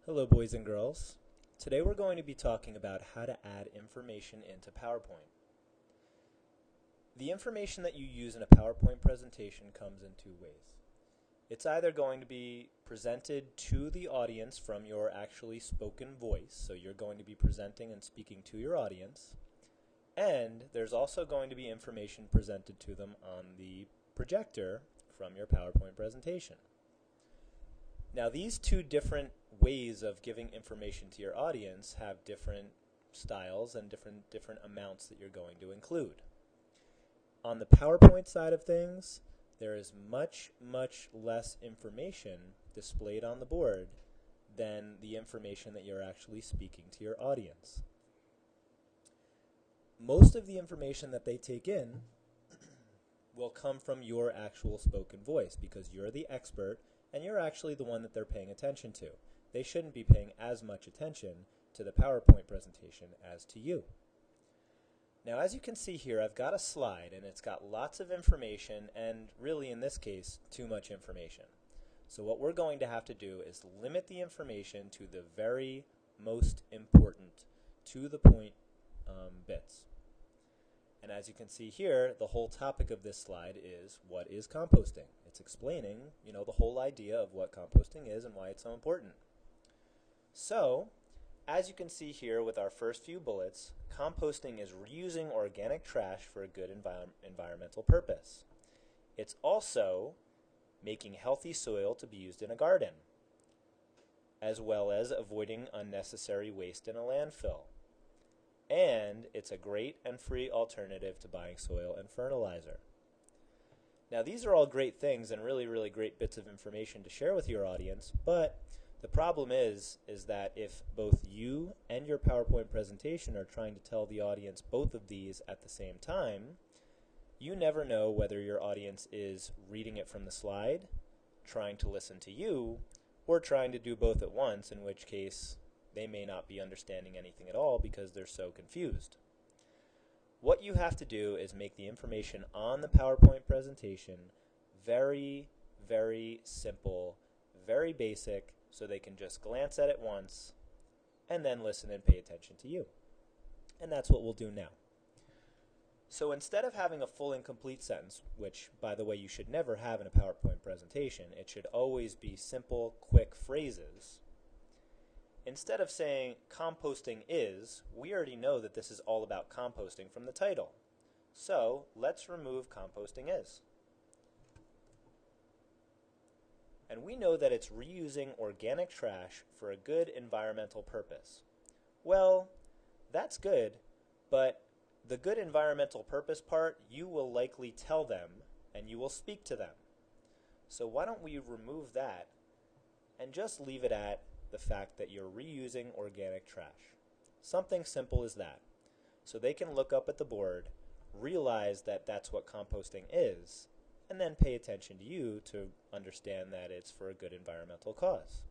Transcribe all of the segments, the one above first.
Hello boys and girls. Today we're going to be talking about how to add information into PowerPoint. The information that you use in a PowerPoint presentation comes in two ways. It's either going to be presented to the audience from your actually spoken voice, so you're going to be presenting and speaking to your audience, and there's also going to be information presented to them on the projector from your PowerPoint presentation. Now these two different ways of giving information to your audience have different styles and different amounts that you're going to include. On the PowerPoint side of things, there is much less information displayed on the board than the information that you're actually speaking to your audience. Most of the information that they take in will come from your actual spoken voice because you're the expert and you're actually the one that they're paying attention to. They shouldn't be paying as much attention to the PowerPoint presentation as to you. Now, as you can see here, I've got a slide and it's got lots of information and really in this case, too much information. So what we're going to have to do is limit the information to the very most important, to the point bits. And as you can see here, the whole topic of this slide is what is composting? It's explaining, the whole idea of what composting is and why it's so important. So, as you can see here with our first few bullets, composting is reusing organic trash for a good environmental purpose. It's also making healthy soil to be used in a garden, as well as avoiding unnecessary waste in a landfill. And it's a great and free alternative to buying soil and fertilizer. Now these are all great things and really great bits of information to share with your audience, but the problem is that if both you and your PowerPoint presentation are trying to tell the audience both of these at the same time, you never know whether your audience is reading it from the slide, trying to listen to you, or trying to do both at once, in which case they may not be understanding anything at all because they're so confused. What you have to do is make the information on the PowerPoint presentation very simple, very basic, so they can just glance at it once and then listen and pay attention to you. And that's what we'll do now. So instead of having a full and complete sentence, which by the way you should never have in a PowerPoint presentation, it should always be simple, quick phrases. Instead of saying composting is, we already know that this is all about composting from the title. So let's remove composting is. And we know that it's reusing organic trash for a good environmental purpose. Well, that's good, but the good environmental purpose part, you will likely tell them and you will speak to them. So why don't we remove that and just leave it at the fact that you're reusing organic trash. Something simple as that. So they can look up at the board, realize that that's what composting is, and then pay attention to you to understand that it's for a good environmental cause.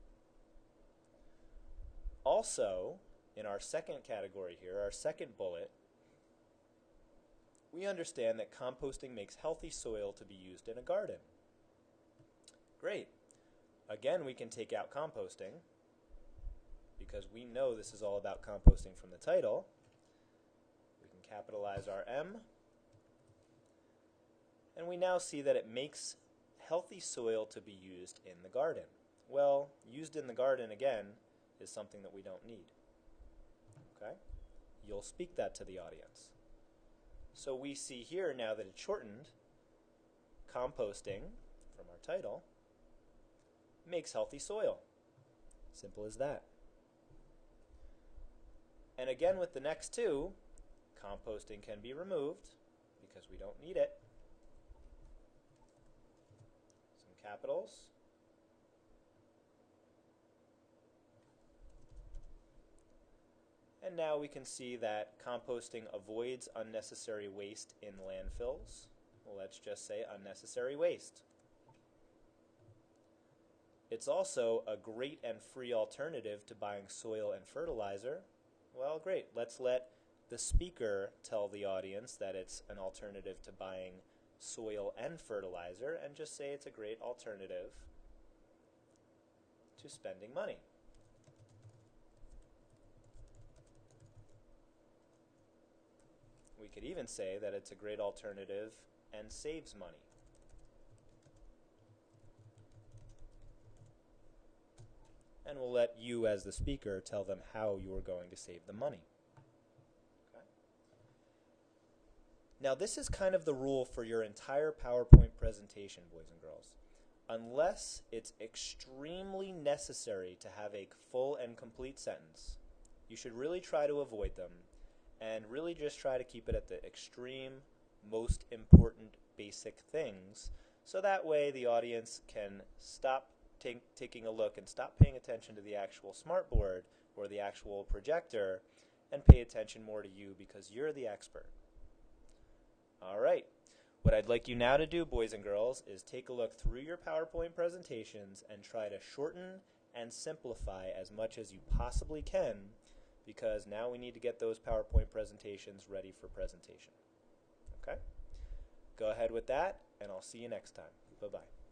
Also, in our second category here, our second bullet, we understand that composting makes healthy soil to be used in a garden. Great. Again, we can take out composting, because we know this is all about composting from the title. We can capitalize our M. And we now see that it makes healthy soil to be used in the garden. Well, used in the garden, again, is something that we don't need. Okay? You'll speak that to the audience. So we see here, now that it's shortened, composting, from our title, makes healthy soil. Simple as that. And again with the next two, composting can be removed because we don't need it. Some capitals. And now we can see that composting avoids unnecessary waste in landfills. Well, let's just say unnecessary waste. It's also a great and free alternative to buying soil and fertilizer. Well, great. Let's let the speaker tell the audience that it's an alternative to buying soil and fertilizer and just say it's a great alternative to spending money. could even say that it's a great alternative and saves money. And we'll let you as the speaker tell them how you are going to save the money. Okay. Now this is kind of the rule for your entire PowerPoint presentation, boys and girls. Unless it's extremely necessary to have a full and complete sentence, you should really try to avoid them and really just try to keep it at the extreme, most important, basic things, so that way the audience can stop taking a look and stop paying attention to the actual smartboard or the actual projector and pay attention more to you because you're the expert. All right. What I'd like you now to do, boys and girls, is take a look through your PowerPoint presentations and try to shorten and simplify as much as you possibly can, because now we need to get those PowerPoint presentations ready for presentation. Okay? Go ahead with that, and I'll see you next time. Bye-bye.